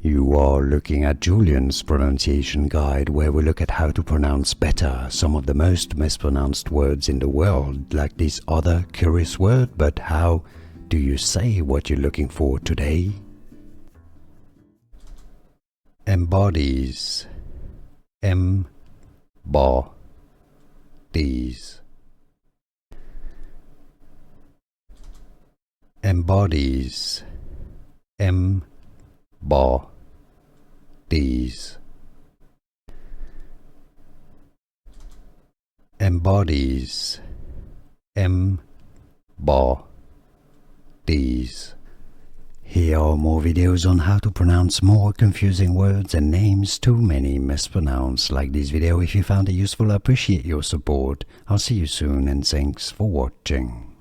You are looking at Julian's pronunciation guide, where we look at how to pronounce better some of the most mispronounced words in the world, like this other curious word. But how do you say what you're looking for today? Embodies. Embodies. Embodies. Embodies. Embodies. Embodies. Here are more videos on how to pronounce more confusing words and names too many mispronounced. Like this video if you found it useful. I appreciate your support. I'll see you soon and thanks for watching.